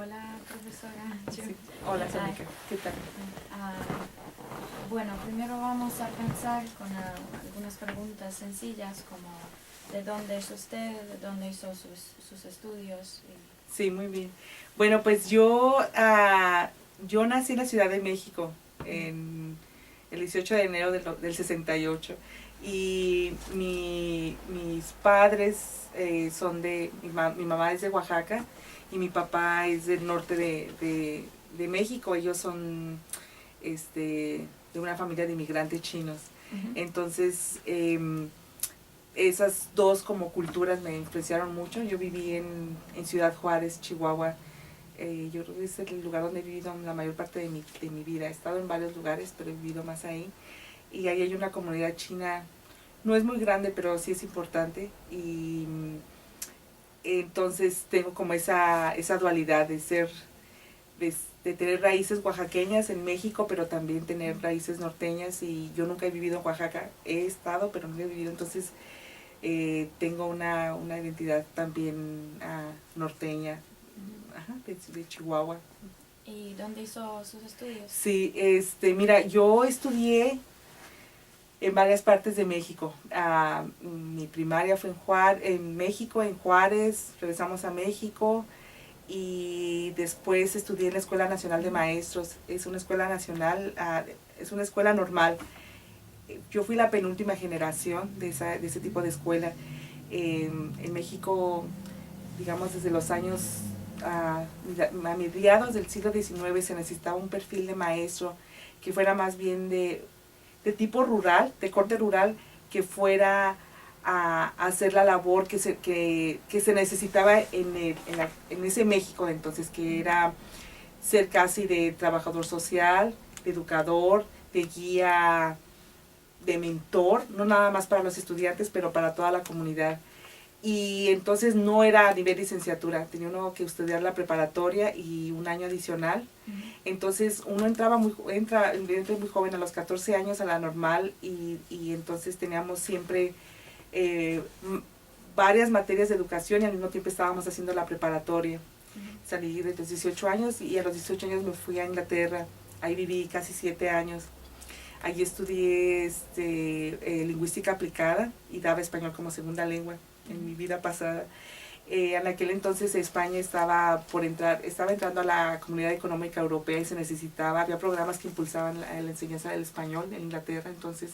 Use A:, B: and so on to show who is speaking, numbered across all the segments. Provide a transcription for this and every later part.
A: Hola, profesora.
B: Sí. Hola, Sónica. ¿Qué tal?
A: Bueno, primero vamos a pensar con algunas preguntas sencillas como ¿de dónde es usted? ¿De dónde hizo sus estudios?
B: Sí, muy bien. Bueno, pues yo nací en la Ciudad de México en el 18 de enero del 68 y mis padres son mi mamá es de Oaxaca y mi papá es del norte de México. Ellos son de una familia de inmigrantes chinos. Entonces, esas dos como culturas me influenciaron mucho. Yo viví en Ciudad Juárez, Chihuahua. Yo creo que es el lugar donde he vivido la mayor parte de mi vida. He estado en varios lugares, pero he vivido más ahí. Y ahí hay una comunidad china, no es muy grande, pero sí es importante. Y entonces tengo como esa dualidad de ser, de tener raíces oaxaqueñas en México, pero también tener raíces norteñas. Y yo nunca he vivido en Oaxaca, he estado, pero no he vivido. Entonces tengo una identidad también norteña, de Chihuahua.
A: ¿Y dónde hizo sus estudios?
B: Sí, mira, yo estudié en varias partes de México. Mi primaria fue en México, en Juárez, regresamos a México y después estudié en la Escuela Nacional de Maestros. Es una escuela nacional, es una escuela normal. Yo fui la penúltima generación de ese tipo de escuela. En México, digamos, desde los años a mediados del siglo XIX se necesitaba un perfil de maestro que fuera más bien de tipo rural, de corte rural, que fuera a hacer la labor que se necesitaba en ese México de entonces, que era ser casi de trabajador social, de educador, de guía, de mentor, no nada más para los estudiantes, pero para toda la comunidad. Y entonces no era a nivel licenciatura, tenía uno que estudiar la preparatoria y un año adicional. Entonces uno entra muy joven, a los 14 años a la normal, y entonces teníamos siempre varias materias de educación y al mismo tiempo estábamos haciendo la preparatoria. Salí de los 18 años y a los 18 años me fui a Inglaterra, ahí viví casi 7 años. Allí estudié lingüística aplicada y daba español como segunda lengua en mi vida pasada. En aquel entonces España estaba entrando a la Comunidad Económica Europea y se necesitaba, había programas que impulsaban la enseñanza del español en Inglaterra. Entonces,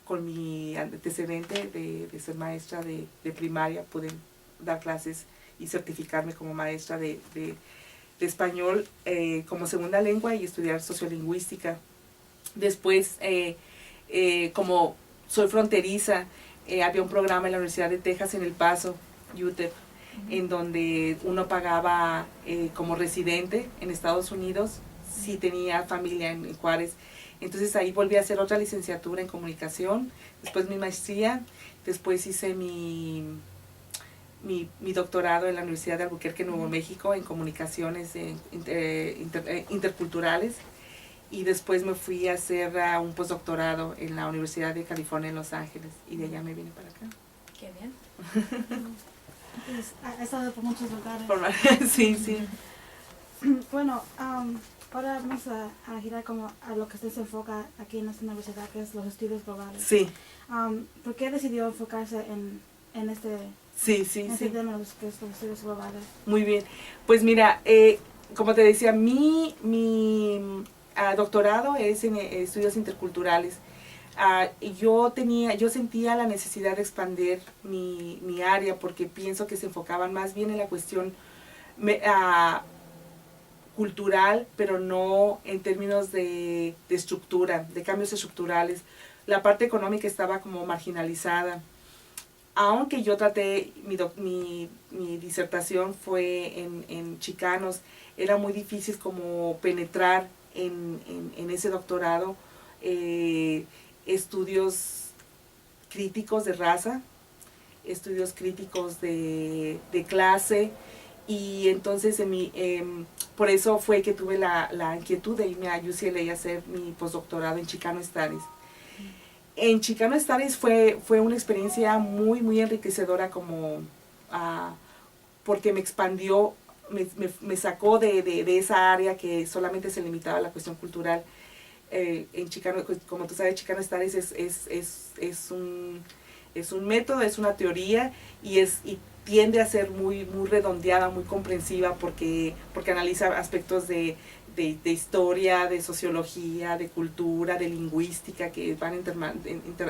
B: con mi antecedente de ser maestra de primaria, pude dar clases y certificarme como maestra de español como segunda lengua y estudiar sociolingüística. Después, como soy fronteriza, había un programa en la Universidad de Texas en El Paso, UTEP, en donde uno pagaba como residente en Estados Unidos si tenía familia en Juárez. Entonces ahí volví a hacer otra licenciatura en comunicación, después mi maestría, después hice mi doctorado en la Universidad de Albuquerque, Nuevo México, en comunicaciones interculturales. Y después me fui a hacer un postdoctorado en la Universidad de California en Los Ángeles y de allá me vine para acá.
A: Qué bien.
C: Ha estado por muchos lugares.
B: Sí, sí.
C: Bueno, ahora vamos a girar como a lo que usted se enfoca aquí en esta universidad, que es los estudios globales.
B: Sí.
C: ¿Por qué decidió enfocarse en este tema, que es los estudios globales? Muy bien.
B: Pues mira, como te decía, mi doctorado es en estudios interculturales. Yo sentía la necesidad de expandir mi área porque pienso que se enfocaban más bien en la cuestión cultural, pero no en términos de estructura, de cambios estructurales. La parte económica estaba como marginalizada. Aunque yo traté, mi disertación fue en chicanos, era muy difícil como penetrar en ese doctorado estudios críticos de raza, estudios críticos de clase, y entonces por eso fue que tuve la inquietud de irme a UCLA a hacer mi postdoctorado en Chicano Studies. En Chicano Studies fue una experiencia muy, muy enriquecedora porque me expandió me sacó de esa área que solamente se limitaba a la cuestión cultural. En Chicano, como tú sabes, Chicano Studies es un método, es una teoría y tiende a ser muy redondeada, muy comprensiva porque analiza aspectos de historia, de sociología, de cultura, de lingüística que van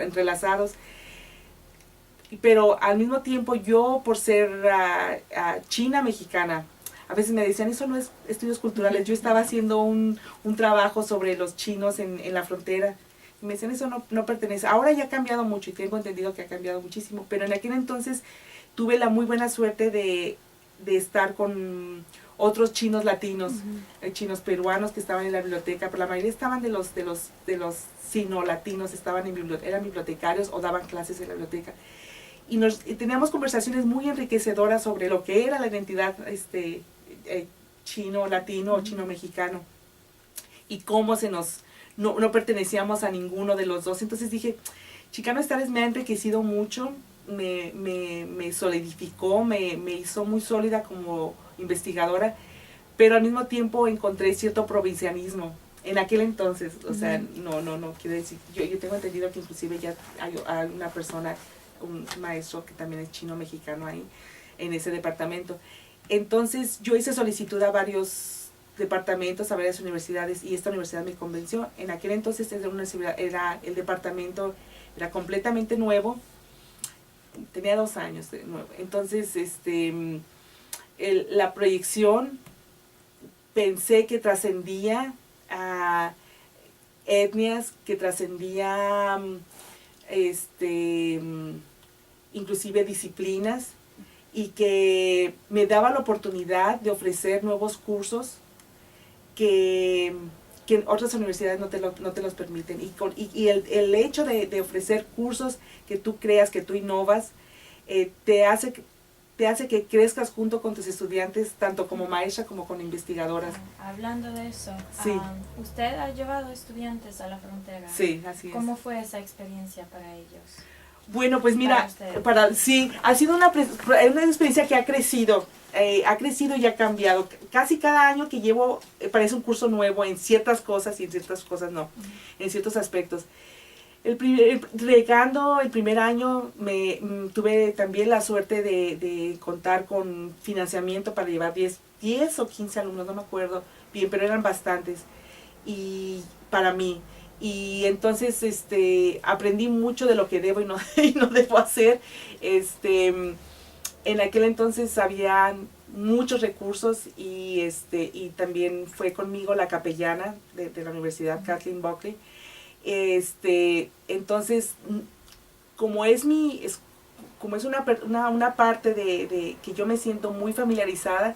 B: entrelazados. Pero al mismo tiempo yo, por ser china mexicana, a veces me decían, eso no es estudios culturales. Yo estaba haciendo un trabajo sobre los chinos en la frontera. Y me decían, eso no pertenece. Ahora ya ha cambiado mucho y tengo entendido que ha cambiado muchísimo. Pero en aquel entonces tuve la muy buena suerte de estar con otros chinos latinos, chinos peruanos que estaban en la biblioteca, pero la mayoría estaban de los sino-latinos, eran bibliotecarios o daban clases en la biblioteca. Y teníamos conversaciones muy enriquecedoras sobre lo que era la identidad chino-latino o chino-mexicano y cómo no pertenecíamos a ninguno de los dos. Entonces dije, Chicano Studies me ha enriquecido mucho, me solidificó, me hizo muy sólida como investigadora, pero al mismo tiempo encontré cierto provincianismo en aquel entonces. O sea, no quiero decir, yo tengo entendido que inclusive ya hay una persona, un maestro que también es chino-mexicano ahí, en ese departamento. Entonces yo hice solicitud a varios departamentos, a varias universidades, y esta universidad me convenció. En aquel entonces el departamento era completamente nuevo, tenía 2 años de nuevo. Entonces la proyección pensé que trascendía a etnias, que trascendía inclusive disciplinas, y que me daba la oportunidad de ofrecer nuevos cursos que otras universidades no te los permiten. Y el hecho de ofrecer cursos que tú creas, que tú innovas, te hace que crezcas junto con tus estudiantes, tanto como maestra como con investigadoras.
A: Hablando de eso,
B: sí.
A: ¿Usted ha llevado estudiantes a la frontera?
B: Sí, así es.
A: ¿Cómo fue esa experiencia para ellos?
B: Bueno, pues mira, sí, ha sido una experiencia que ha crecido y ha cambiado. Casi cada año que llevo parece un curso nuevo en ciertas cosas y en ciertas cosas no, en ciertos aspectos. Llegando el primer año tuve también la suerte de contar con financiamiento para llevar 10 o 15 alumnos, no me acuerdo bien, pero eran bastantes, y para mí. Y entonces aprendí mucho de lo que debo y no debo hacer. En aquel entonces había muchos recursos y también fue conmigo la capellana de la universidad, Kathleen Buckley. Entonces, como es una parte de que yo me siento muy familiarizada,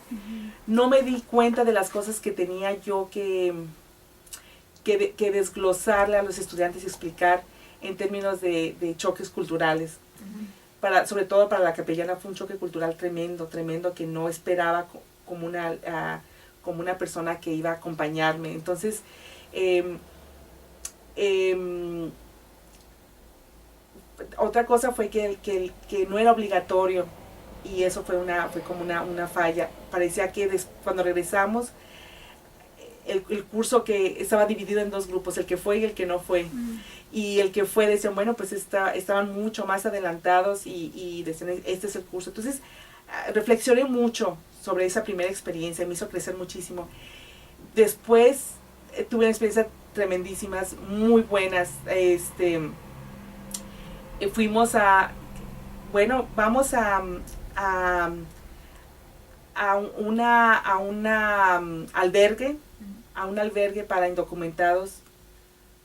B: no me di cuenta de las cosas que tenía yo que desglosarle a los estudiantes y explicar en términos de choques culturales. Sobre todo para la capellana fue un choque cultural tremendo, que no esperaba como una persona que iba a acompañarme. Entonces, otra cosa fue que no era obligatorio, y eso fue como una falla. Parecía que cuando regresamos, el curso que estaba dividido en 2 grupos, el que fue y el que no fue. Y el que fue decían, bueno, pues estaban mucho más adelantados y decían, este es el curso. Entonces, reflexioné mucho sobre esa primera experiencia, me hizo crecer muchísimo. Después tuve una experiencia tremendísimas, muy buenas. Fuimos vamos a un albergue para indocumentados,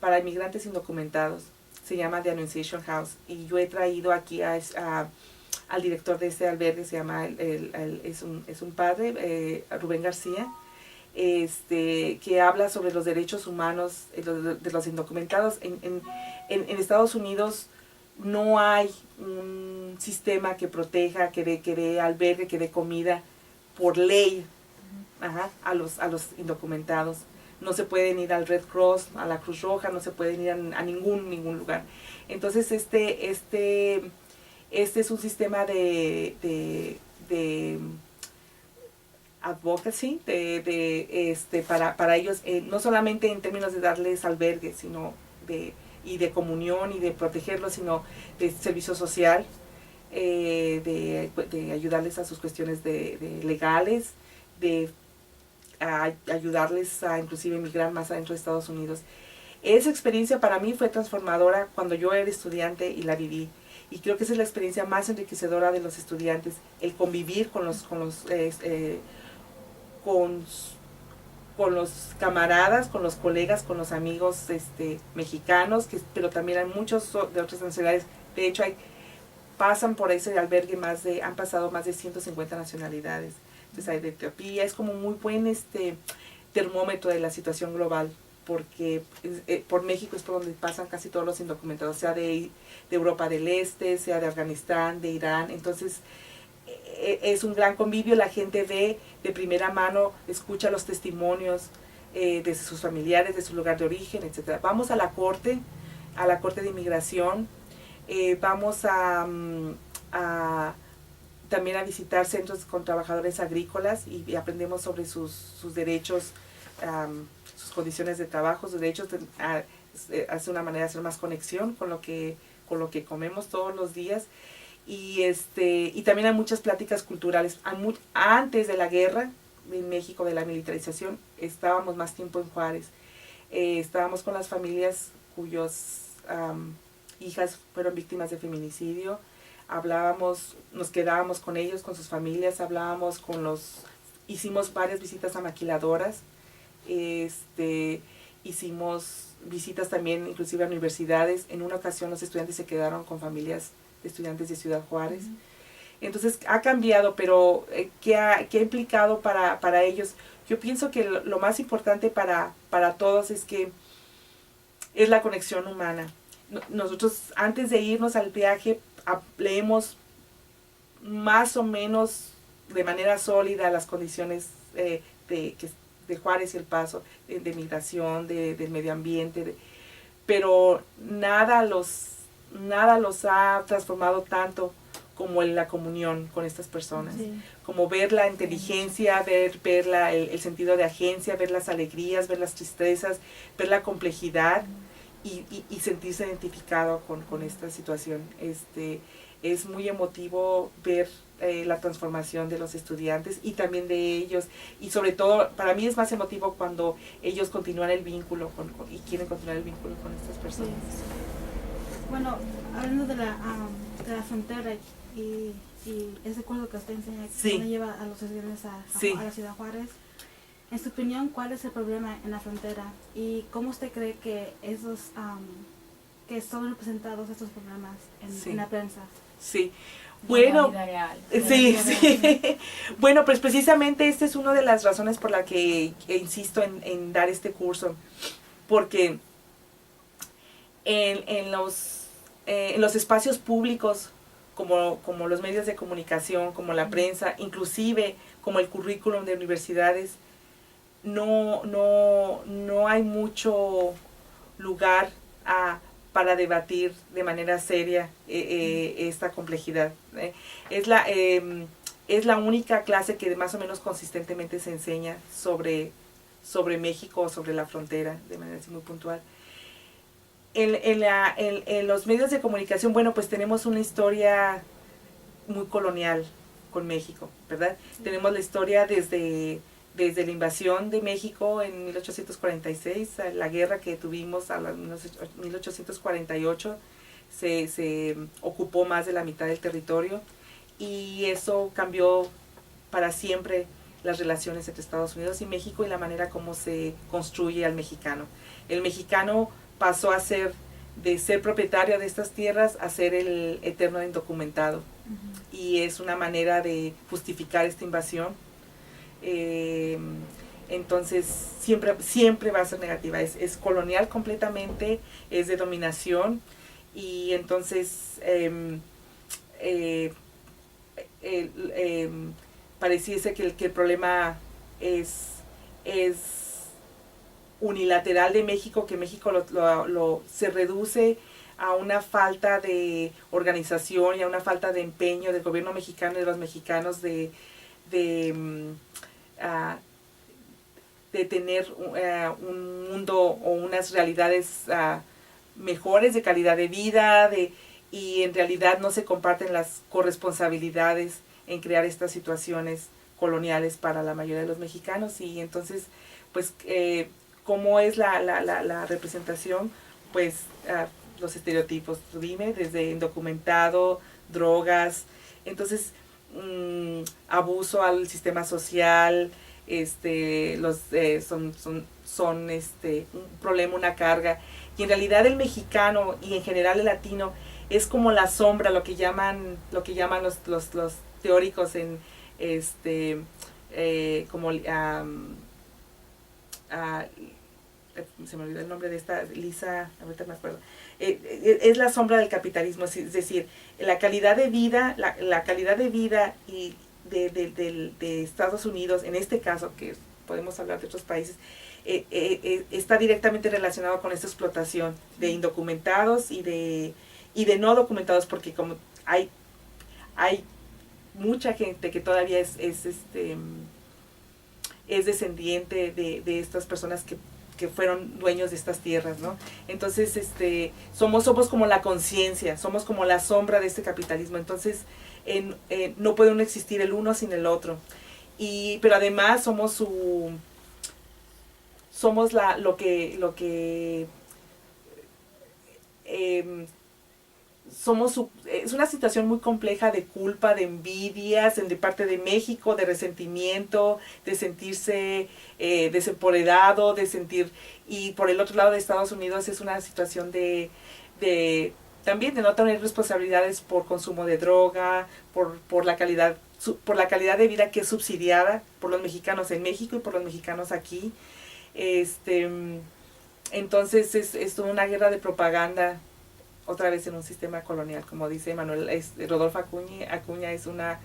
B: para inmigrantes indocumentados. Se llama The Annunciation House, y yo he traído aquí al director de este albergue. Se llama es un padre, Rubén García, que habla sobre los derechos humanos de los indocumentados. En Estados Unidos no hay un sistema que proteja, que dé albergue, que dé comida por ley a los indocumentados. No se pueden ir al Red Cross, a la Cruz Roja, no se pueden ir a ningún lugar. Entonces este es un sistema de advocacy para ellos, no solamente en términos de darles albergue, sino de comunión y de protegerlos, sino de servicio social, de ayudarles a sus cuestiones de legales, de ayudarles a inclusive emigrar más adentro de Estados Unidos. Esa experiencia para mí fue transformadora cuando yo era estudiante y la viví. Y creo que esa es la experiencia más enriquecedora de los estudiantes, el convivir con los camaradas, con los colegas, con los amigos mexicanos, pero también hay muchos de otras nacionalidades. De hecho, pasan por ese albergue han pasado más de 150 nacionalidades. Entonces hay de Etiopía, es como muy buen termómetro de la situación global, porque por México es por donde pasan casi todos los indocumentados, sea de Europa del Este, sea de Afganistán, de Irán. Entonces es un gran convivio, la gente ve de primera mano, escucha los testimonios de sus familiares, de su lugar de origen, etc. Vamos a la corte de inmigración, vamos también a visitar centros con trabajadores agrícolas y aprendemos sobre sus derechos, sus condiciones de trabajo, sus derechos. Hace una manera de hacer más conexión con lo que comemos todos los días. Y también hay muchas pláticas culturales. Antes de la guerra en México, de la militarización, estábamos más tiempo en Juárez. Estábamos con las familias cuyas hijas fueron víctimas de feminicidio. Nos quedábamos con ellos, con sus familias, hicimos varias visitas a maquiladoras, hicimos visitas también inclusive a universidades. En una ocasión los estudiantes se quedaron con familias de estudiantes de Ciudad Juárez. Entonces ha cambiado, pero ¿qué ha implicado para ellos? Yo pienso que lo más importante para todos es la conexión humana. Nosotros antes de irnos al viaje leemos más o menos de manera sólida las condiciones de Juárez y El Paso, de migración, del medio ambiente, pero nada los ha transformado tanto como en la comunión con estas personas, sí. Como ver la inteligencia, ver el sentido de agencia, ver las alegrías, ver las tristezas, ver la complejidad y sentirse identificado con esta situación. Es muy emotivo ver la transformación de los estudiantes y también de ellos, y sobre todo para mí es más emotivo cuando ellos continúan el vínculo y quieren continuar el vínculo con estas personas.
C: Sí. Bueno, hablando de la frontera y ese curso que usted enseña,
B: sí.
C: que lleva a los estudiantes
B: sí.
C: a la Ciudad Juárez, en su opinión, ¿cuál es el problema en la frontera? ¿Y cómo usted cree que que son representados estos problemas en la prensa?
B: Sí, bueno, sí. Bueno, pues precisamente esta es una de las razones por la que insisto en dar este curso, porque en los espacios públicos, como los medios de comunicación, como la prensa, inclusive como el currículum de universidades, no hay mucho lugar para debatir de manera seria esta complejidad. Es la única clase que más o menos consistentemente se enseña sobre México, sobre la frontera, de manera así muy puntual. En los medios de comunicación, bueno, pues tenemos una historia muy colonial con México, ¿verdad? Sí. Tenemos la historia desde la invasión de México en 1846, la guerra que tuvimos en 1848, se ocupó más de la mitad del territorio y eso cambió para siempre las relaciones entre Estados Unidos y México y la manera como se construye al mexicano. El mexicano pasó de ser propietario de estas tierras a ser el eterno indocumentado. Uh-huh. Y es una manera de justificar esta invasión. Entonces siempre va a ser negativa, es colonial completamente, es de dominación y entonces pareciese que el problema es unilateral de México, que México se reduce a una falta de organización y a una falta de empeño del gobierno mexicano y de los mexicanos de tener un mundo o unas realidades mejores de calidad de vida, y en realidad no se comparten las corresponsabilidades en crear estas situaciones coloniales para la mayoría de los mexicanos. Y entonces, pues, ¿cómo es la representación? Pues los estereotipos, dime, desde indocumentado, drogas, entonces abuso al sistema social, son un problema, una carga. Y en realidad el mexicano y en general el latino es como la sombra, lo que llaman los teóricos en como se me olvidó el nombre de esta, Lisa, ahorita me acuerdo, es la sombra del capitalismo, es decir, la calidad de vida, la calidad de vida y de Estados Unidos, en este caso, que podemos hablar de otros países, está directamente relacionado con esta explotación de indocumentados y de no documentados, porque como hay mucha gente que todavía es descendiente de estas personas que fueron dueños de estas tierras, ¿no? Entonces, somos como la conciencia, somos como la sombra de este capitalismo. Entonces, no puede uno existir el uno sin el otro. Pero además somos es una situación muy compleja de culpa, de envidias, de parte de México, de resentimiento, de sentirse desempoderado, y por el otro lado de Estados Unidos es una situación también de no tener responsabilidades por consumo de droga, por la calidad de vida que es subsidiada por los mexicanos en México y por los mexicanos aquí. Entonces es toda una guerra de propaganda, otra vez en un sistema colonial, como dice Manuel, Rodolfo Acuña es una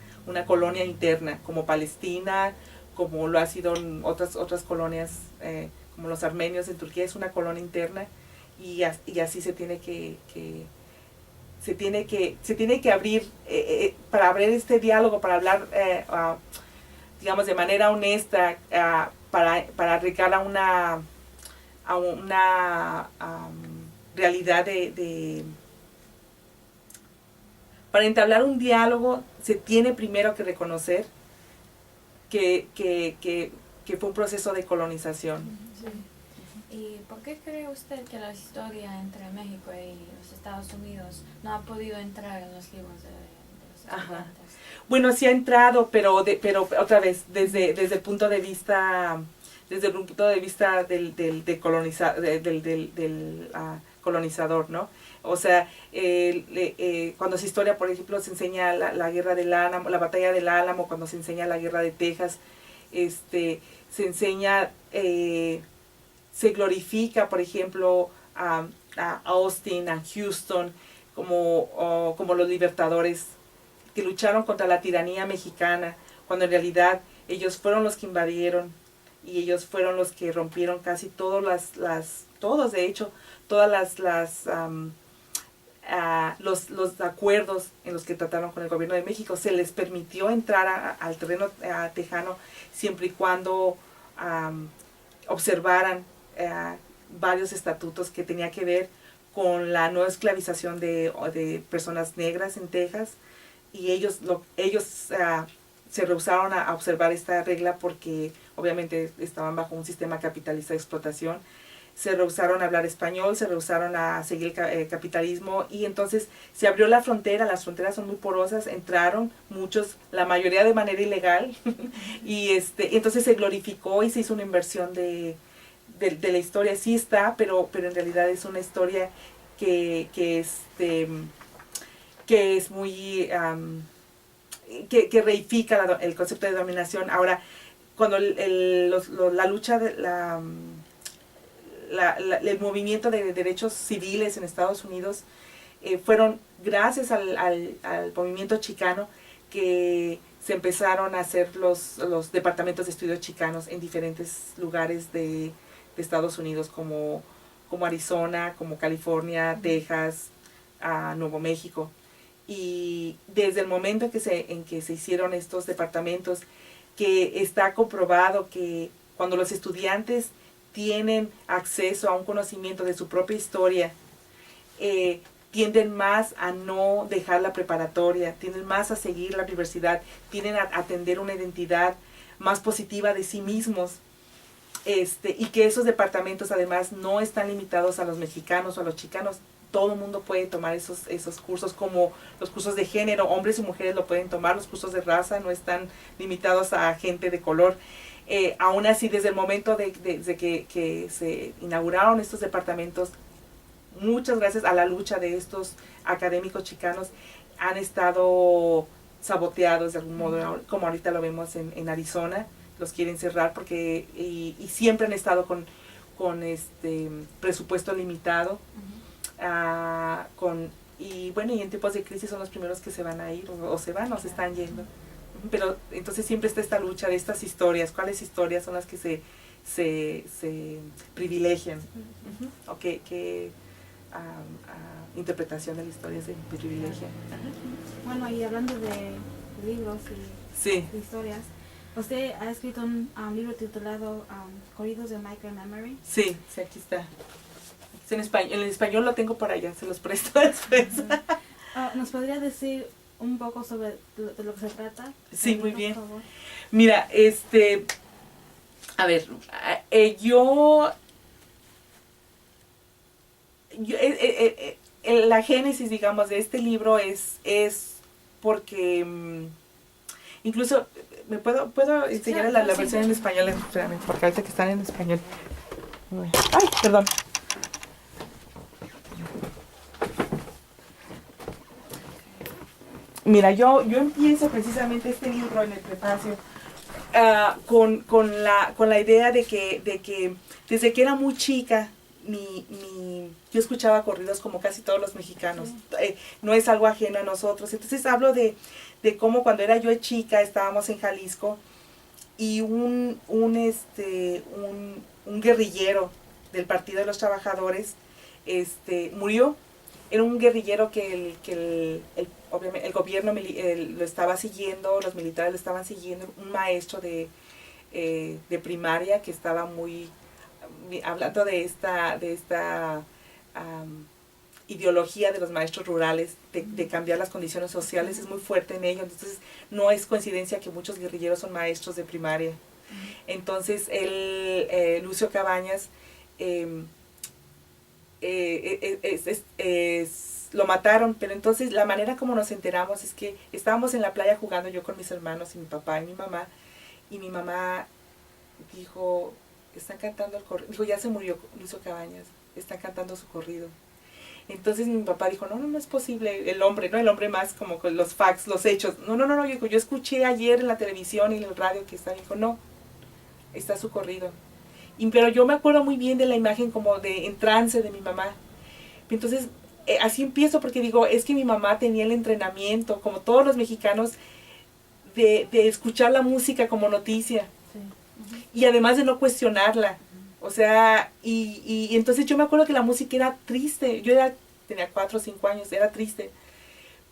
B: colonia interna, como Palestina, como lo ha sido en otras colonias, como los armenios en Turquía, es una colonia interna, y así se tiene que abrir, para abrir este diálogo, para hablar, digamos, de manera honesta, para llegar a una realidad para entablar un diálogo se tiene primero que reconocer que fue un proceso de colonización.
A: Sí. ¿Y por qué cree usted que la historia entre México y los Estados Unidos no ha podido entrar en los libros de los estudiantes?
B: Bueno, sí ha entrado, pero otra vez desde el punto de vista del colonizador, ¿no? O sea, cuando se historia, por ejemplo, se enseña la guerra del Álamo, la batalla del Álamo, cuando se enseña la guerra de Texas, se enseña, se glorifica, por ejemplo, a Austin, a Houston, como los libertadores que lucharon contra la tiranía mexicana, cuando en realidad ellos fueron los que invadieron, y ellos fueron los que rompieron casi todos los acuerdos en los que trataron con el gobierno de México. Se les permitió entrar al terreno tejano siempre y cuando observaran varios estatutos que tenía que ver con la no esclavización de personas negras en Texas, y ellos se rehusaron a observar esta regla porque obviamente estaban bajo un sistema capitalista de explotación. Se rehusaron a hablar español, se rehusaron a seguir el capitalismo, y entonces se abrió la frontera. Las fronteras son muy porosas, entraron muchos, la mayoría de manera ilegal, y entonces se glorificó y se hizo una inversión de la historia. Sí está, pero en realidad es una historia que es muy que reifica el concepto de dominación. Ahora, cuando la lucha el movimiento de derechos civiles en Estados Unidos fueron gracias al movimiento chicano que se empezaron a hacer los departamentos de estudios chicanos en diferentes lugares de Estados Unidos, como Arizona, como California, Texas, Nuevo México. Y desde el momento en que se hicieron estos departamentos, que está comprobado que cuando los estudiantes tienen acceso a un conocimiento de su propia historia, tienden más a no dejar la preparatoria, tienden más a seguir la universidad, tienden a tener una identidad más positiva de sí mismos, y que esos departamentos además no están limitados a los mexicanos o a los chicanos. Todo el mundo puede tomar esos cursos, como los cursos de género, hombres y mujeres lo pueden tomar, los cursos de raza no están limitados a gente de color. Aún así, desde el momento de que se inauguraron estos departamentos, muchas gracias a la lucha de estos académicos chicanos, han estado saboteados de algún modo, como ahorita lo vemos en Arizona, los quieren cerrar porque y siempre han estado con presupuesto limitado. Y bueno, y en tiempos de crisis son los primeros que se van a ir o se van o se están yendo. Pero entonces siempre está esta lucha de estas historias, cuáles historias son las que se privilegian, o qué interpretación de la historia se privilegia.
C: Bueno, y hablando de libros y de historias, usted ha escrito un libro titulado Corridos de Micah Memory.
B: Sí, aquí está. En español lo tengo por allá, se los presto después.
C: ¿Nos podría decir un poco sobre de lo que se trata?
B: Sí, muy bien. Por favor. Mira, a ver, la génesis, digamos, de este libro es porque incluso puedo enseñar la versión en español, espérame, porque ahorita que están en español. Ay, perdón. Mira, yo empiezo precisamente este libro en el prefacio con la idea de que desde que era muy chica yo escuchaba corridos como casi todos los mexicanos. No es algo ajeno a nosotros. Entonces hablo de cómo cuando era yo chica estábamos en Jalisco y un guerrillero del Partido de los Trabajadores murió. Era un guerrillero que obviamente el gobierno lo estaba siguiendo, los militares lo estaban siguiendo, un maestro de primaria que estaba muy hablando de esta ideología de los maestros rurales, de cambiar las condiciones sociales, es muy fuerte en ello. Entonces no es coincidencia que muchos guerrilleros son maestros de primaria. Entonces Lucio Cabañas lo mataron, pero entonces la manera como nos enteramos es que estábamos en la playa jugando yo con mis hermanos y mi papá y mi mamá dijo, están cantando el corrido, dijo, ya se murió Lucio Cabañas, están cantando su corrido. Entonces mi papá dijo, no es posible, el hombre más como con los facts, los hechos, no, yo escuché ayer en la televisión y en el radio que está, dijo, no, está su corrido. Pero yo me acuerdo muy bien de la imagen como en trance de mi mamá. Entonces, así empiezo porque digo, es que mi mamá tenía el entrenamiento, como todos los mexicanos, de escuchar la música como noticia. Sí. Y además de no cuestionarla. O sea, y entonces yo me acuerdo que la música era triste. Tenía 4 o 5 años, era triste.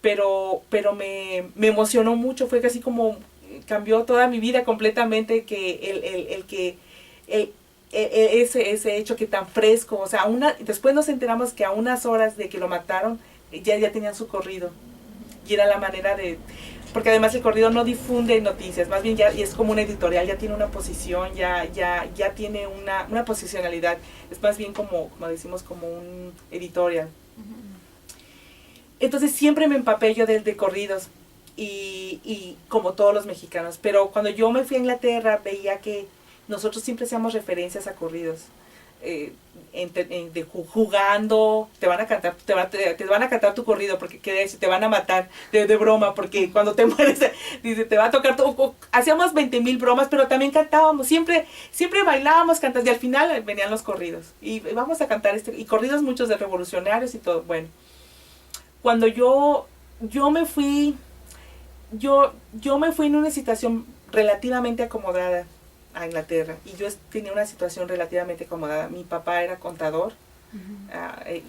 B: Pero me emocionó mucho, fue casi como cambió toda mi vida completamente ese hecho que tan fresco, o sea, después nos enteramos que a unas horas de que lo mataron, ya tenían su corrido, y era la manera porque además el corrido no difunde noticias, más bien ya es como una editorial, ya tiene una posición, ya tiene una posicionalidad, es más bien como decimos, como un editorial. Entonces siempre me empapé yo de corridos, y como todos los mexicanos, pero cuando yo me fui a Inglaterra veía que nosotros siempre hacíamos referencias a corridos, jugando, te van a cantar tu corrido porque te van a matar de broma, porque cuando te mueres dice te va a tocar hacíamos 20,000 bromas, pero también cantábamos, siempre bailábamos, cantábamos, y al final venían los corridos y vamos a cantar y corridos muchos de revolucionarios y todo. Bueno, cuando yo me fui en una situación relativamente acomodada a Inglaterra, y yo tenía una situación relativamente acomodada. Mi papá era contador,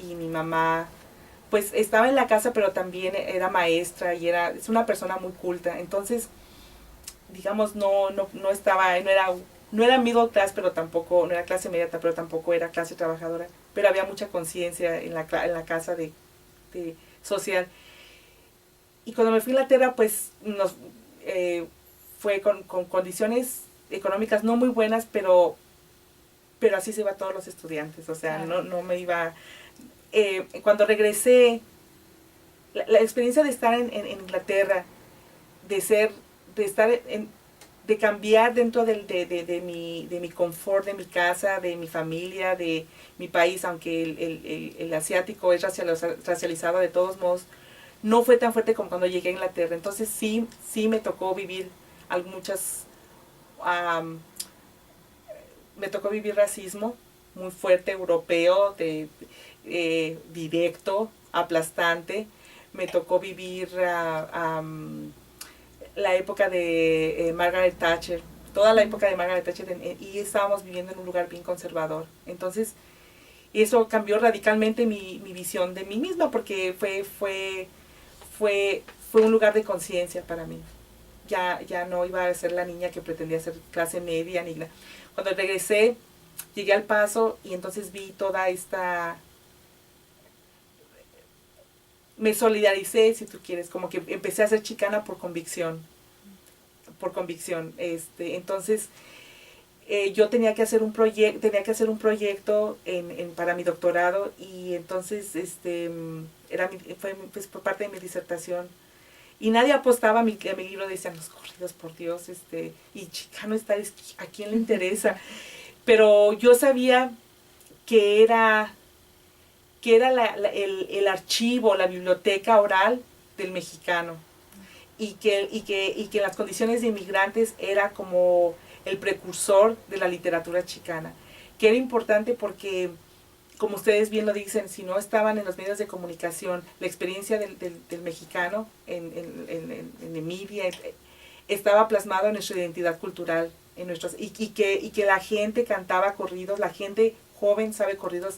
B: y mi mamá pues estaba en la casa, pero también era maestra y es una persona muy culta. Entonces, digamos, no era no era middle class, pero tampoco, no era clase media, pero tampoco era clase trabajadora, pero había mucha conciencia en la casa de social. Y cuando me fui a Inglaterra, pues fue con condiciones económicas no muy buenas, pero así se iba todos los estudiantes, o sea, claro. no me iba... cuando regresé, la experiencia de estar en Inglaterra, de cambiar dentro de mi confort, de mi casa, de mi familia, de mi país, aunque el asiático es racializado de todos modos, no fue tan fuerte como cuando llegué a Inglaterra. Entonces sí me tocó vivir me tocó vivir racismo muy fuerte, europeo, directo, aplastante. Me tocó vivir la época de Margaret Thatcher, toda la época de Margaret Thatcher, y estábamos viviendo en un lugar bien conservador. Entonces, eso cambió radicalmente mi visión de mí misma, porque fue un lugar de conciencia para mí. Ya no iba a ser la niña que pretendía ser clase media. Cuando regresé, llegué al Paso y entonces vi toda esta... Me solidaricé, si tú quieres, como que empecé a ser chicana por convicción. Entonces, yo tenía que hacer un proyecto para mi doctorado, y entonces fue pues, por parte de mi disertación. Y nadie apostaba a mi libro, decían los corridos, por Dios, y chicano está, ¿a quién le interesa? Pero yo sabía que era el archivo, la biblioteca oral del mexicano, y que en las condiciones de inmigrantes era como el precursor de la literatura chicana, que era importante porque, como ustedes bien lo dicen, si no estaban en los medios de comunicación, la experiencia del mexicano en Emilia estaba plasmado en nuestra identidad cultural, y que la gente cantaba corridos, la gente joven sabe corridos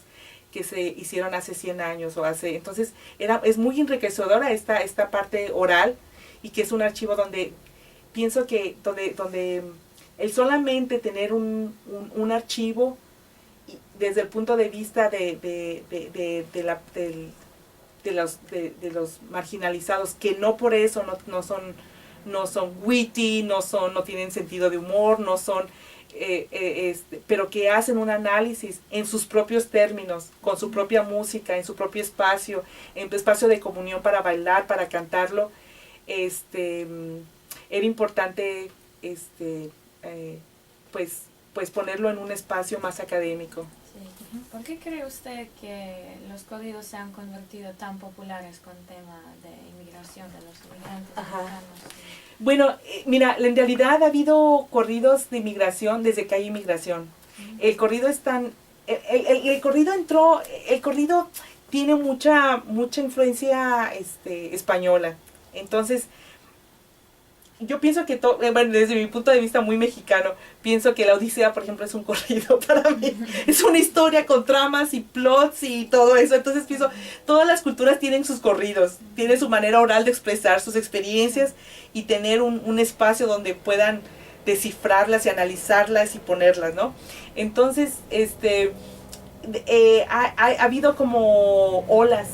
B: que se hicieron hace 100 años entonces es muy enriquecedora esta parte oral, y que es un archivo donde pienso que donde el solamente tener un archivo desde el punto de vista de los marginalizados, que no por eso no son witty, no tienen sentido de humor, no son pero que hacen un análisis en sus propios términos, con su propia música, en su propio espacio, en tu espacio de comunión para bailar, para cantarlo. Era importante pues ponerlo en un espacio más académico.
A: Sí. ¿Por qué cree usted que los corridos se han convertido tan populares con el tema de inmigración, de los inmigrantes mexicanos?
B: Bueno, mira, en realidad ha habido corridos de inmigración desde que hay inmigración. El corrido es tan... El corrido tiene mucha influencia española. Entonces, yo pienso que bueno, desde mi punto de vista muy mexicano, pienso que la Odisea, por ejemplo, es un corrido para mí. Es una historia con tramas y plots y todo eso. Entonces pienso, todas las culturas tienen sus corridos, tienen su manera oral de expresar sus experiencias y tener un espacio donde puedan descifrarlas y analizarlas y ponerlas, ¿no? Entonces, ha habido como olas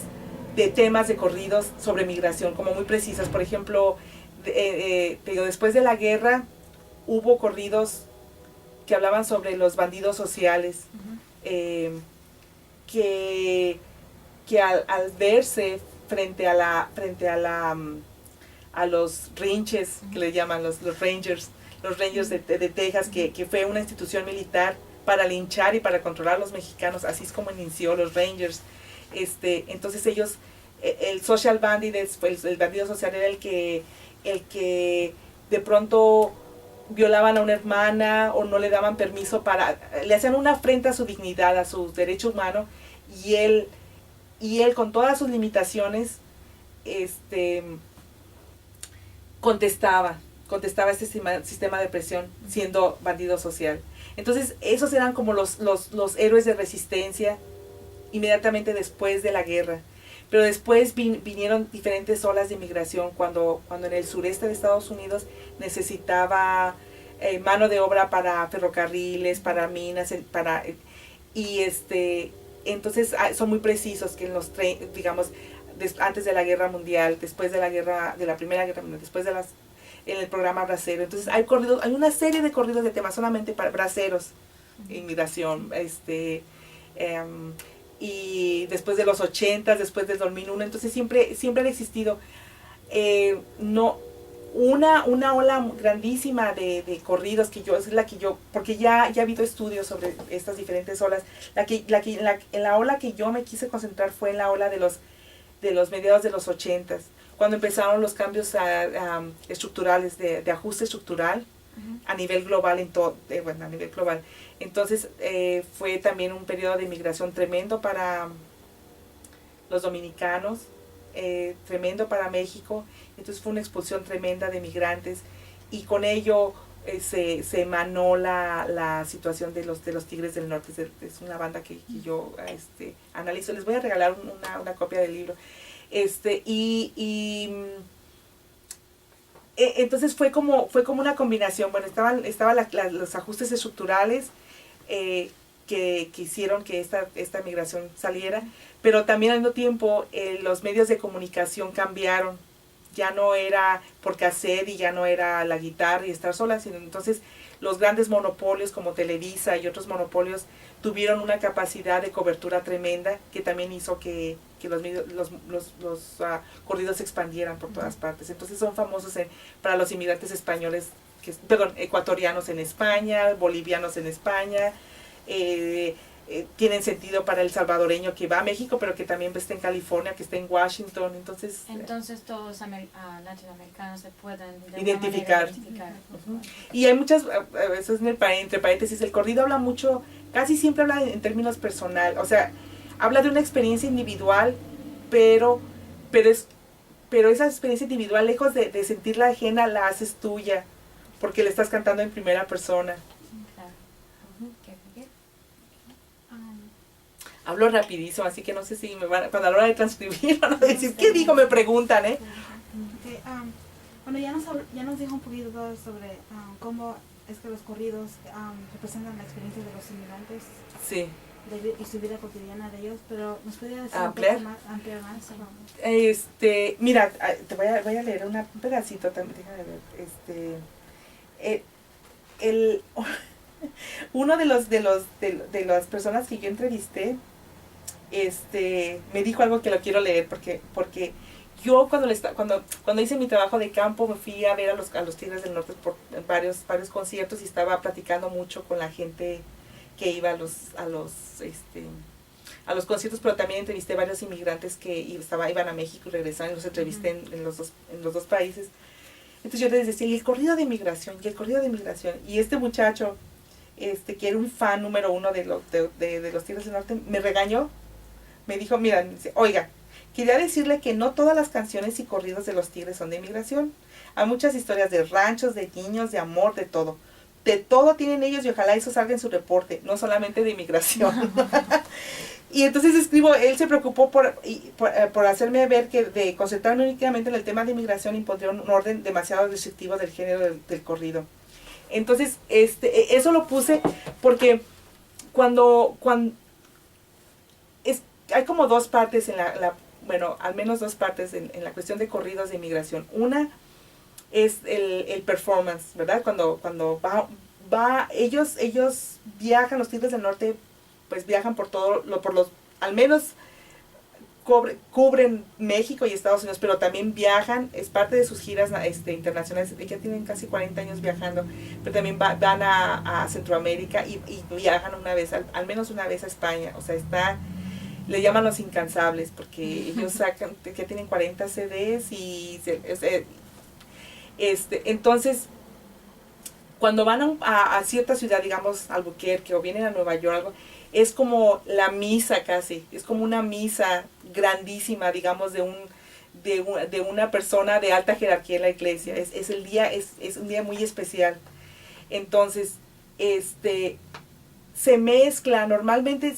B: de temas de corridos sobre migración, como muy precisas. Por ejemplo, después de la guerra hubo corridos que hablaban sobre los bandidos sociales, que al verse frente a los rinches, que le llaman los Rangers de Texas, que fue una institución militar para linchar y para controlar a los mexicanos, así es como inició los Rangers. Entonces ellos, el social bandit, el bandido social era el que de pronto violaban a una hermana o no le daban permiso le hacían una afrenta a su dignidad, a su derecho humano, y él con todas sus limitaciones contestaba este sistema de presión siendo bandido social. Entonces esos eran como los héroes de resistencia inmediatamente después de la guerra. Pero después vinieron diferentes olas de inmigración cuando en el sureste de Estados Unidos necesitaba mano de obra para ferrocarriles, para minas, entonces son muy precisos que en los digamos, antes de la guerra mundial, después de la primera guerra mundial, después en el programa bracero. Entonces hay una serie de corridos de temas solamente para braceros, inmigración, y después de los 80, después del 2001, entonces siempre han existido una ola grandísima de corridos es la que yo, porque ya ha habido estudios sobre estas diferentes olas. En la ola que yo me quise concentrar fue en la ola de los mediados de los 80, cuando empezaron los cambios estructurales, de ajuste estructural a nivel global, a nivel global. Entonces fue también un periodo de inmigración tremendo para los dominicanos, tremendo para México. Entonces fue una expulsión tremenda de migrantes, y con ello se emanó la situación de los Tigres del Norte. Es una banda que yo analizo. Les voy a regalar una copia del libro. Entonces fue como una combinación. Bueno, estaban los ajustes estructurales que hicieron que esta migración saliera, pero también al mismo tiempo los medios de comunicación cambiaron. Ya no era por cassette y ya no era la guitarra y estar sola, sino entonces los grandes monopolios como Televisa y otros monopolios tuvieron una capacidad de cobertura tremenda, que también hizo que los corridos se expandieran por todas partes. Entonces son famosos para los inmigrantes españoles, ecuatorianos en España, bolivianos en España, tienen sentido para el salvadoreño que va a México, pero que también está en California, que está en Washington. Entonces
A: todos latinoamericanos se pueden
B: identificar. Y hay muchas, eso es entre paréntesis, el corrido habla mucho, casi siempre habla en términos personal, o sea, habla de una experiencia individual, pero esa experiencia individual, lejos de sentirla ajena, la haces tuya, porque le estás cantando en primera persona. Hablo rapidísimo, así que no sé si cuando a la hora de transcribir van a decir, ¿qué dijo? Me preguntan, ¿eh?
C: Okay, bueno, ya nos dijo un poquito sobre cómo es que los corridos representan la experiencia de los inmigrantes.
B: Sí.
C: Y su vida cotidiana de ellos, pero ¿nos podría decir
B: ampliar
C: más?
B: Mira, te voy a leer un pedacito también, déjame ver. Uno de las personas que yo entrevisté, me dijo algo que lo quiero leer, porque yo cuando hice mi trabajo de campo me fui a ver a los Tigres del Norte por varios conciertos, y estaba platicando mucho con la gente que iba a los conciertos, pero también entrevisté varios inmigrantes que iban a México y regresaban, y los entrevisté en los dos países. Entonces yo les decía, y el corrido de migración, y este muchacho, que era un fan número uno de los Tigres del Norte, me regañó, me dijo, mira, oiga, quería decirle que no todas las canciones y corridos de los Tigres son de inmigración. Hay muchas historias de ranchos, de niños, de amor, de todo. De todo tienen ellos, y ojalá eso salga en su reporte, no solamente de inmigración. Y entonces él se preocupó por hacerme ver que de concentrarme únicamente en el tema de inmigración impondría un orden demasiado restrictivo del género del corrido. Entonces, eso lo puse porque hay como dos partes al menos dos partes en la cuestión de corridos de inmigración. Una es el performance, ¿verdad? Cuando ellos viajan, los Tigres del Norte, pues viajan al menos cubren México y Estados Unidos, pero también viajan, es parte de sus giras internacionales. Ya tienen casi 40 años viajando, pero también van a Centroamérica y viajan al menos una vez a España. O sea, le llaman los incansables, porque ellos ya tienen 40 CDs y entonces cuando van a cierta ciudad, digamos Albuquerque, o vienen a Nueva York, algo, es como la misa casi, es como una misa grandísima, digamos, de una persona de alta jerarquía en la iglesia. Es un día muy especial. Entonces, se mezcla, normalmente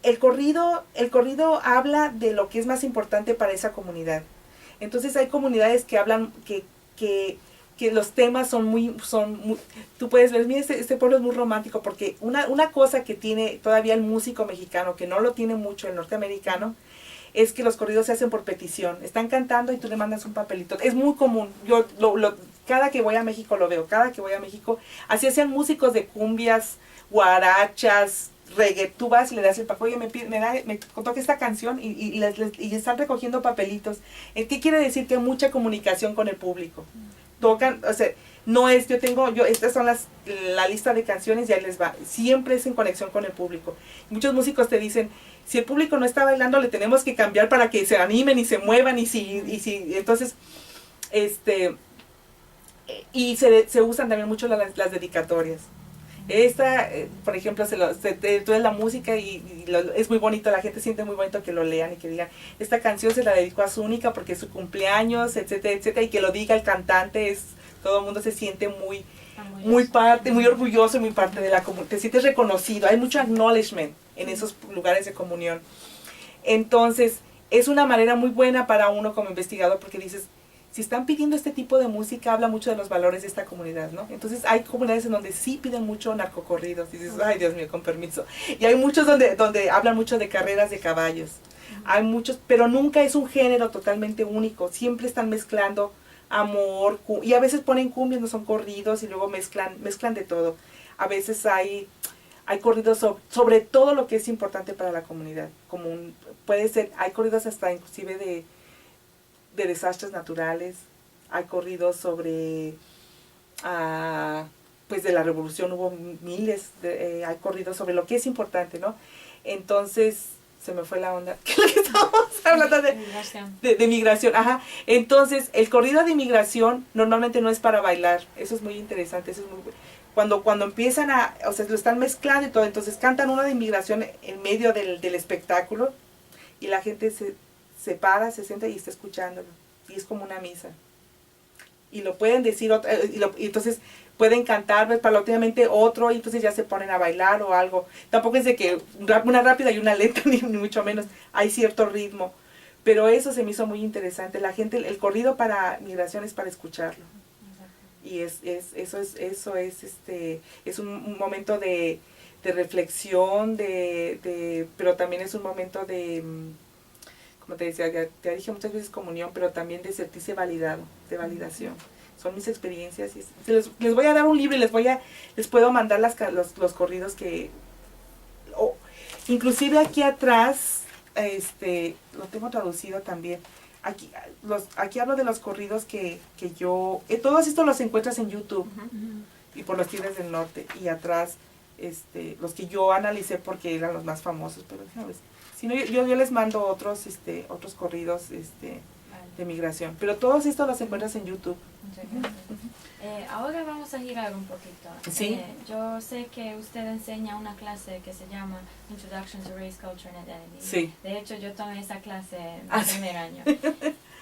B: el corrido habla de lo que es más importante para esa comunidad. Entonces hay comunidades que hablan, que que los temas son muy, tú puedes ver, mira, este pueblo es muy romántico, porque una cosa que tiene todavía el músico mexicano, que no lo tiene mucho el norteamericano, es que los corridos se hacen por petición. Están cantando y tú le mandas un papelito. Es muy común. Yo cada que voy a México lo veo. Cada que voy a México, así hacían músicos de cumbias, guarachas, reggae. Tú vas y le das el papel, oye, me toca esta canción y están recogiendo papelitos. ¿Qué quiere decir? Que hay mucha comunicación con el público. Tocan, o sea, no es, estas son la lista de canciones y ahí les va. Siempre es en conexión con el público. Muchos músicos te dicen, si el público no está bailando, le tenemos que cambiar para que se animen y se muevan, entonces, y se usan también mucho las dedicatorias. Por ejemplo, tú ves la música es muy bonito, la gente siente muy bonito que lo lean y que digan, esta canción se la dedicó a su única porque es su cumpleaños, etcétera, etcétera, y que lo diga el cantante, todo el mundo se siente muy orgulloso y muy parte de la comunidad, te sientes reconocido, hay mucho acknowledgement en esos lugares de comunión. Entonces, es una manera muy buena para uno como investigador, porque dices, si están pidiendo este tipo de música, habla mucho de los valores de esta comunidad, ¿no? Entonces, hay comunidades en donde sí piden mucho narcocorridos, y dices, ay, Dios mío, con permiso. Y hay muchos donde hablan mucho de carreras de caballos. Hay muchos, pero nunca es un género totalmente único, siempre están mezclando amor, y a veces ponen cumbias, no son corridos, y luego mezclan de todo. A veces hay corridos sobre todo lo que es importante para la comunidad. Puede ser, hay corridos hasta inclusive de desastres naturales, hay corridos sobre, pues de la revolución hubo miles, hay corridos sobre lo que es importante, ¿no? Entonces, se me fue la onda. ¿Qué es lo que estábamos hablando de migración? Ajá. Entonces, el corrido de migración normalmente no es para bailar. Eso es muy interesante. Eso es muy, cuando empiezan o sea, lo están mezclando y todo, entonces cantan uno de inmigración en medio del espectáculo y la gente se para, se sienta y está escuchándolo. Y es como una misa. Y lo pueden decir, y entonces pueden cantar paulatinamente otro, y entonces ya se ponen a bailar o algo. Tampoco es de que una rápida y una lenta, ni mucho menos. Hay cierto ritmo. Pero eso se me hizo muy interesante. La gente, el corrido para migración es para escucharlo. Y eso es un momento de reflexión, pero también es un momento de, como te decía, te dije muchas veces comunión, pero también de sentirse validado, de validación. Son mis experiencias. Y les voy a dar un libro y les puedo mandar los corridos que... inclusive aquí atrás, lo tengo traducido también. Aquí hablo de los corridos que yo... todos estos los encuentras en YouTube y por los Tigres del Norte. Y atrás, los que yo analicé porque eran los más famosos. Pero, ¿sabes? Si no, yo les mando otros corridos de migración. Pero todos estos los encuentras en YouTube.
A: Ahora vamos a girar un poquito.
B: ¿Sí?
A: Yo sé que usted enseña una clase que se llama Introduction to Race, Culture and Identity.
B: Sí.
A: De hecho, yo tomé esa clase en el primer año.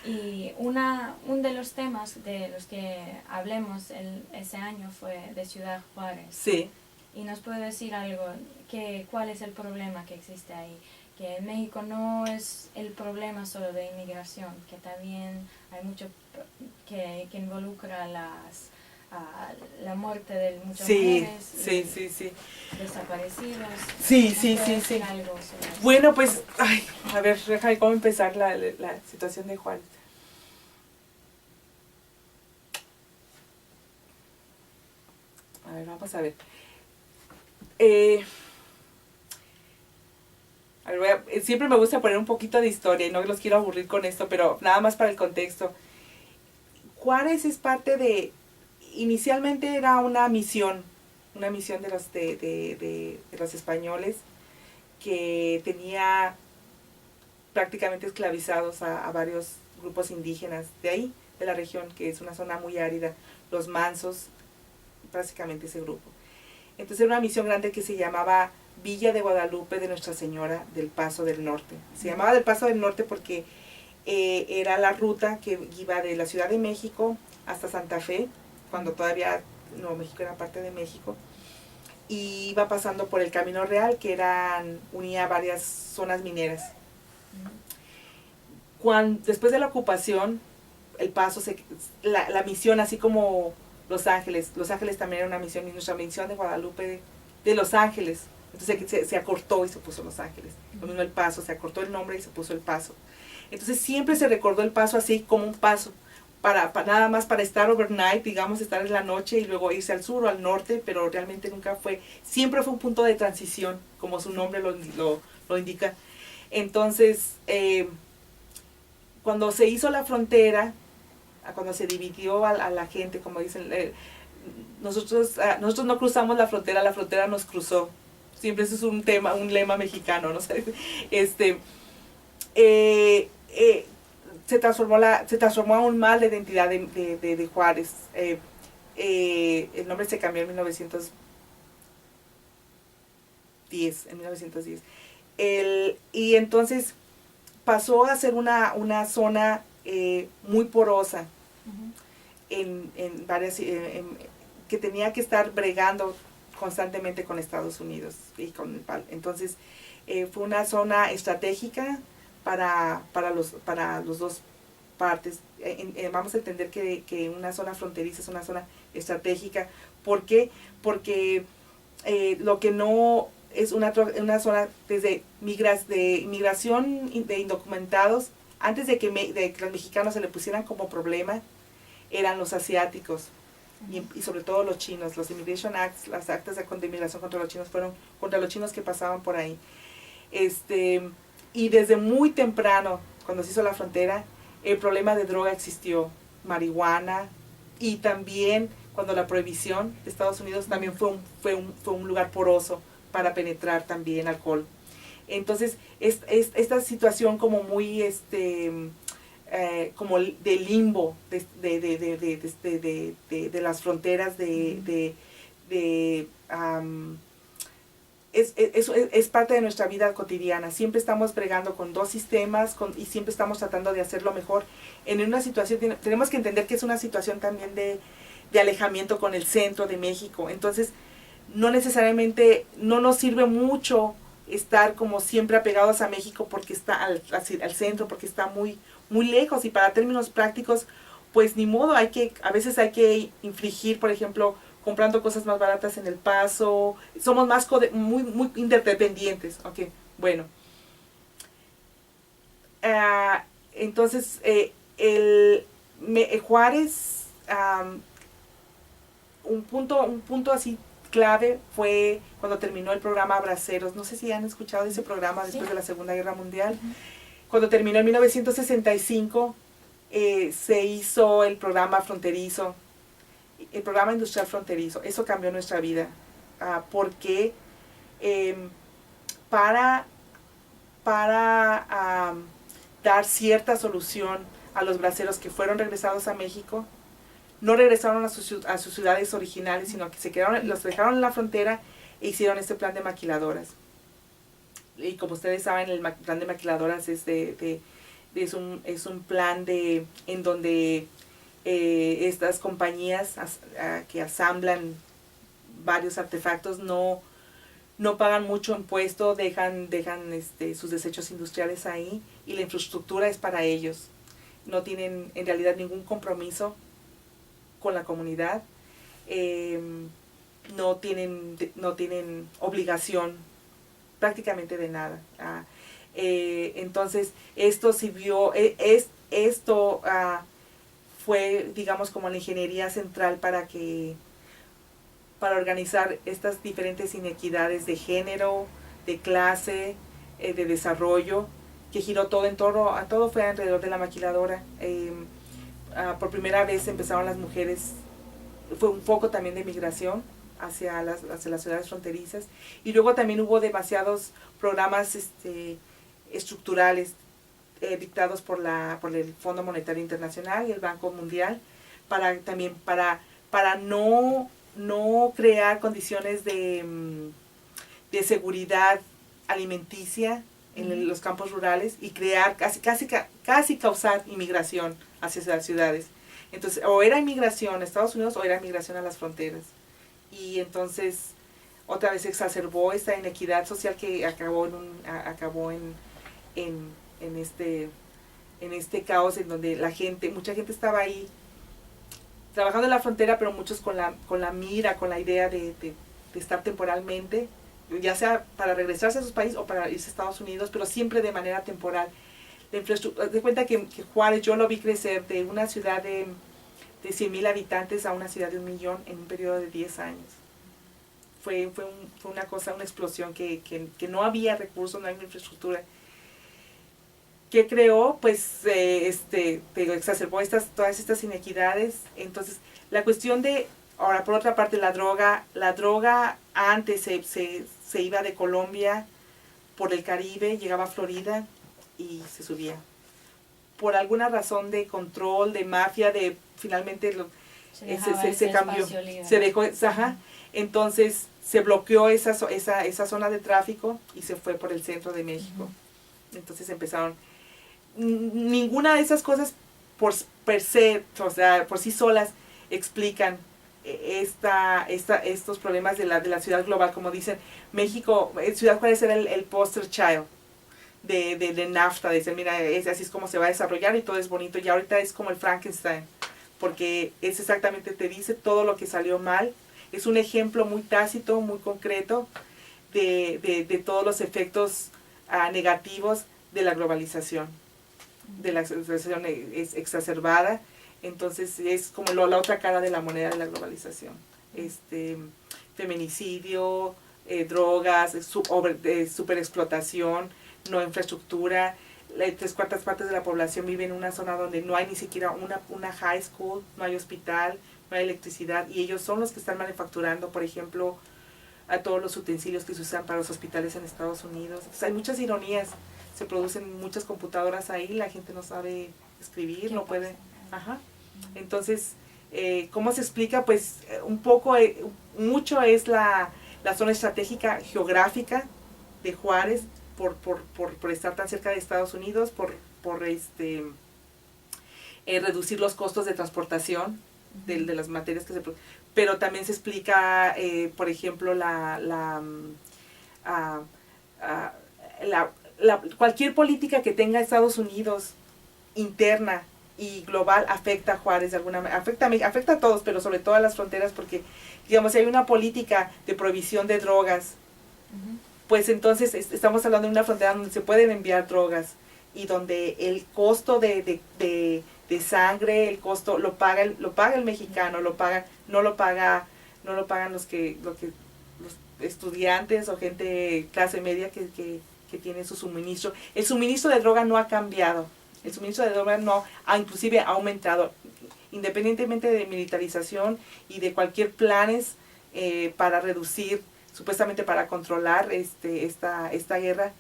A: Y uno de los temas de los que hablemos ese año fue de Ciudad Juárez.
B: Sí.
A: Y nos puede decir algo, cuál es el problema que existe ahí. Que en México no es el problema solo de inmigración, que también hay mucho que involucra la muerte de muchas mujeres, desaparecidos.
B: Sí.
A: Algo sobre eso.
B: Bueno, pues, a ver, déjame cómo empezar la situación de Juárez. A ver, vamos a ver. Siempre me gusta poner un poquito de historia y no los quiero aburrir con esto, pero nada más para el contexto. Juárez es parte inicialmente era una misión de los españoles que tenía prácticamente esclavizados a varios grupos indígenas de ahí, de la región, que es una zona muy árida, los mansos, básicamente ese grupo. Entonces era una misión grande que se llamaba Villa de Guadalupe de Nuestra Señora del Paso del Norte. Se llamaba del Paso del Norte porque era la ruta que iba de la Ciudad de México hasta Santa Fe, cuando todavía Nuevo México era parte de México, y iba pasando por el Camino Real, que unía varias zonas mineras. Después de la ocupación, El Paso, la misión, así como Los Ángeles también era una misión, y nuestra misión de Guadalupe de Los Ángeles, entonces se acortó y se puso Los Ángeles. Lo mismo El Paso, se acortó el nombre y se puso El Paso. Entonces siempre se recordó El Paso así como un paso, para nada más para estar overnight, digamos, estar en la noche y luego irse al sur o al norte, pero realmente nunca fue, siempre fue un punto de transición, como su nombre lo indica. Entonces, cuando se hizo la frontera, cuando se dividió a la gente, como dicen, nosotros no cruzamos la frontera nos cruzó. Siempre eso es un lema mexicano, ¿no? Se transformó aún más la identidad de Juárez. El nombre se cambió en 1910. Y entonces pasó a ser una zona muy porosa, en varias, que tenía que estar bregando constantemente con Estados Unidos y con Nepal. Entonces fue una zona estratégica para los dos partes. Vamos a entender que una zona fronteriza es una zona estratégica. ¿Por qué? Porque lo que no es una zona de inmigración de indocumentados, antes de que los mexicanos se le pusieran como problema, eran los asiáticos. Y sobre todo los chinos. Los Immigration Acts, las actas de inmigración contra los chinos fueron contra los chinos que pasaban por ahí. Y desde muy temprano, cuando se hizo la frontera, el problema de droga existió, marihuana, y también cuando la prohibición de Estados Unidos también fue un lugar poroso para penetrar también alcohol. Entonces, esta situación como muy como de limbo de las fronteras es parte de nuestra vida cotidiana. Siempre estamos bregando con dos sistemas y siempre estamos tratando de hacerlo mejor. En una situación, tenemos que entender que es una situación también de alejamiento con el centro de México. Entonces, no necesariamente, no nos sirve mucho estar como siempre apegados a México porque está al centro, porque está muy, muy lejos, y para términos prácticos, pues ni modo, a veces hay que infligir, por ejemplo, comprando cosas más baratas en El Paso. Somos más muy, muy interdependientes. Ok, bueno. Entonces, Juárez, un punto así clave fue cuando terminó el programa Braceros. No sé si han escuchado de ese programa después de la Segunda Guerra Mundial. Cuando terminó en 1965, se hizo el programa fronterizo, el programa industrial fronterizo. Eso cambió nuestra vida, porque para dar cierta solución a los braceros que fueron regresados a México, no regresaron a sus ciudades originales, sino que los dejaron en la frontera e hicieron este plan de maquiladoras. Y como ustedes saben, el plan de maquiladoras es un plan en donde estas compañías que asamblan varios artefactos no pagan mucho impuesto, dejan sus desechos industriales ahí, y la infraestructura es para ellos. No tienen en realidad ningún compromiso con la comunidad, no tienen obligación prácticamente de nada. Entonces esto fue, digamos, como la ingeniería central para organizar estas diferentes inequidades de género, de clase, de desarrollo, que giró todo fue alrededor de la maquiladora. Por primera vez empezaron las mujeres, fue un foco también de migración hacia las ciudades fronterizas, y luego también hubo demasiados programas estructurales dictados por el Fondo Monetario Internacional y el Banco Mundial para no crear condiciones de seguridad alimenticia en los campos rurales, y crear casi causar inmigración hacia las ciudades. Entonces, o era inmigración a Estados Unidos o era inmigración a las fronteras. Y entonces otra vez exacerbó esta inequidad social que acabó en en este caos en donde mucha gente estaba ahí trabajando en la frontera, pero muchos con la mira, con la idea de estar temporalmente, ya sea para regresarse a sus países o para irse a Estados Unidos, pero siempre de manera temporal. La infraestructura, de cuenta que Juárez yo lo vi crecer de una ciudad de 100,000 habitantes a una ciudad de 1,000,000 en un periodo de 10 años. Fue una cosa, una explosión que no había recursos, no había infraestructura. ¿Qué creó? Pues exacerbó todas estas inequidades. Entonces, la cuestión de, ahora por otra parte, la droga antes se iba de Colombia por el Caribe, llegaba a Florida y se subía. Por alguna razón de control, de mafia, finalmente se cambió, se dejó, entonces se bloqueó esa zona de tráfico y se fue por el centro de México. Entonces empezaron, ninguna de esas cosas per se, o sea, por sí solas explican estos problemas de la ciudad global. Como dicen, México, Ciudad Juárez era el poster child de NAFTA, dicen, mira, así es como se va a desarrollar y todo es bonito, y ahorita es como el Frankenstein, porque es exactamente, te dice todo lo que salió mal, es un ejemplo muy tácito, muy concreto de todos los efectos negativos de la globalización, de la globalización exacerbada. Entonces es como la otra cara de la moneda de la globalización. Feminicidio, drogas, superexplotación, no infraestructura. 3/4 partes de la población vive en una zona donde no hay ni siquiera una high school, no hay hospital, no hay electricidad, y ellos son los que están manufacturando, por ejemplo, a todos los utensilios que se usan para los hospitales en Estados Unidos. Entonces, hay muchas ironías, se producen muchas computadoras ahí, la gente no sabe escribir, no puede. Entonces, ¿cómo se explica? Pues un poco, mucho es la zona estratégica geográfica de Juárez, por estar tan cerca de Estados Unidos, por reducir los costos de transportación de las materias que se producen. Pero también se explica, por ejemplo, cualquier política que tenga Estados Unidos interna y global afecta a Juárez de alguna manera, afecta a todos, pero sobre todo a las fronteras, porque, digamos, si hay una política de prohibición de drogas, pues entonces estamos hablando de una frontera donde se pueden enviar drogas y donde el costo de sangre, el costo lo paga el mexicano, no lo pagan los estudiantes o gente clase media que tiene su suministro. El suministro de droga no ha cambiado, el suministro de droga inclusive ha aumentado, independientemente de militarización y de cualquier planes para reducir, supuestamente para controlar esta guerra,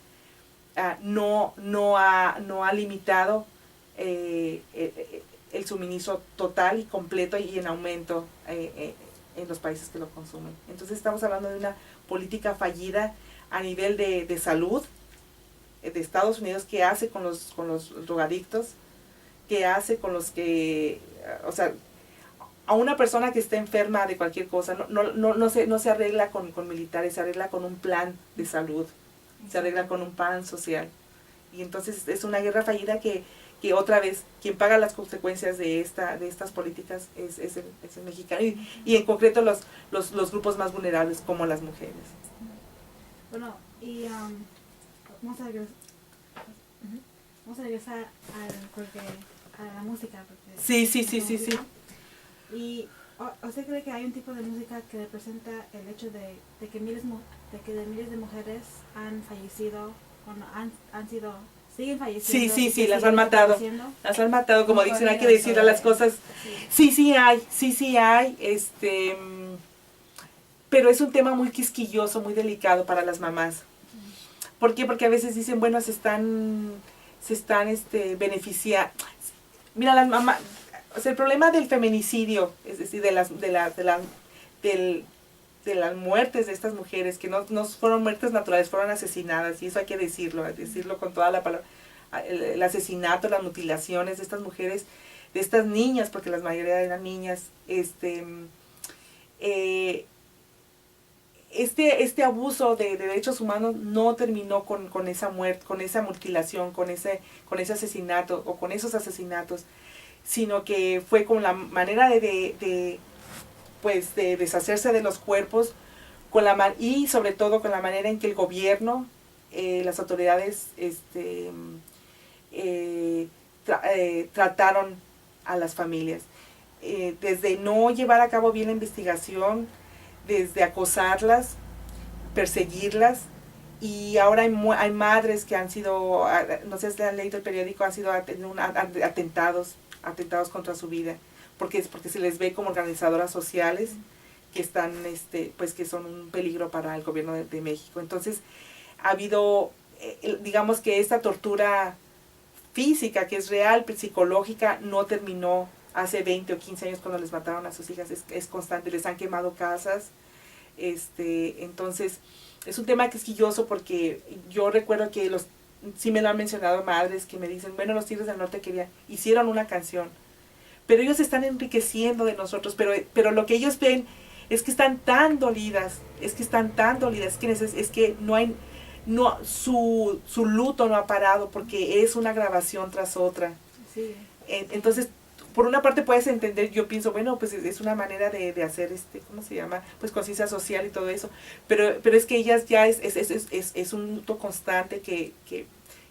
B: no ha limitado el suministro total y completo y en aumento en los países que lo consumen. Entonces estamos hablando de una política fallida a nivel de salud de Estados Unidos. ¿Qué hace con los drogadictos? ¿Qué hace con los que, o sea, a una persona que está enferma de cualquier cosa, no se arregla con militares, se arregla con un plan de salud, se arregla con un plan social? Y entonces es una guerra fallida que otra vez, quien paga las consecuencias de estas políticas es el mexicano, y en concreto los grupos más vulnerables, como las mujeres.
C: Bueno, y vamos a regresar a la música.
B: Sí.
C: ¿Y usted cree que hay un tipo de música que representa el hecho de que miles de mujeres han fallecido, siguen falleciendo?
B: Sí, las han matado. Las han matado, como dicen, hay que decir las cosas. Sí hay. Pero es un tema muy quisquilloso, muy delicado para las mamás. ¿Por qué? Porque a veces dicen, bueno, se están beneficiando. Mira, las mamás, o sea, el problema del feminicidio, es decir, de las muertes de estas mujeres, que no fueron muertes naturales, fueron asesinadas, y eso hay que decirlo con toda la palabra. El asesinato, las mutilaciones de estas mujeres, de estas niñas, porque la mayoría eran niñas, es este abuso de derechos humanos no terminó con esa muerte, con esa mutilación, con ese asesinato o con esos asesinatos, sino que fue con la manera de deshacerse de los cuerpos, y sobre todo con la manera en que el gobierno, las autoridades trataron a las familias. Desde no llevar a cabo bien la investigación, desde acosarlas, perseguirlas, y ahora hay madres que han sido, no sé si han leído el periódico, han sido atentados contra su vida, porque se les ve como organizadoras sociales que están, que son un peligro para el gobierno de México. Entonces, ha habido, digamos que esta tortura física, que es real, psicológica, no terminó hace 20 o 15 años cuando les mataron a sus hijas, es constante, les han quemado casas. Entonces, es un tema quisquilloso porque yo recuerdo que sí me lo han mencionado madres que me dicen, bueno, los Tigres del Norte hicieron una canción, pero ellos están enriqueciendo de nosotros, pero lo que ellos ven es que están tan dolidas, es que su luto no ha parado porque es una grabación tras otra.
C: Sí.
B: Entonces, por una parte puedes entender, yo pienso, bueno, pues es una manera de hacer, ¿cómo se llama? Pues conciencia social y todo eso, pero es que ellas ya es un luto constante que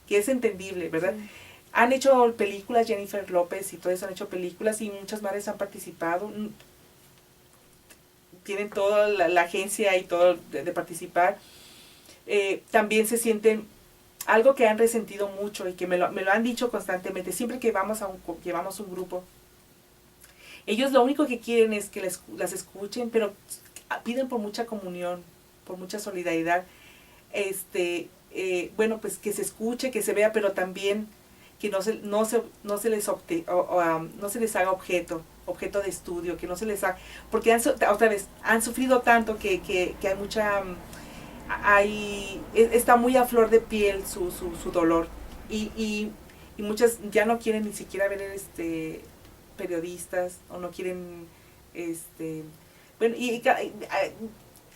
B: es entendible, ¿verdad? Sí. Han hecho películas, Jennifer López y todo eso han hecho películas y muchas madres han participado, tienen toda la agencia y todo de participar. También se sienten, algo que han resentido mucho y que me lo han dicho constantemente, siempre que llevamos un grupo, ellos lo único que quieren es que las escuchen, pero piden por mucha comunión, por mucha solidaridad, bueno, pues que se escuche, que se vea, pero también que no se les haga objeto de estudio, que no se les haga, porque otra vez han sufrido tanto que hay mucha, está muy a flor de piel su dolor, y muchas ya no quieren ni siquiera ver periodistas, o no quieren, bueno, y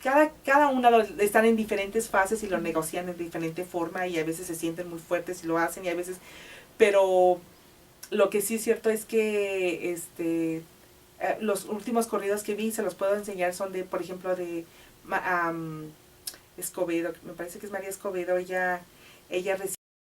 B: cada una están en diferentes fases y lo negocian de diferente forma, y a veces se sienten muy fuertes y lo hacen, y a veces, pero lo que sí es cierto es que los últimos corridos que vi, se los puedo enseñar, son por ejemplo, de Escobedo, me parece que es María Escobedo. Ella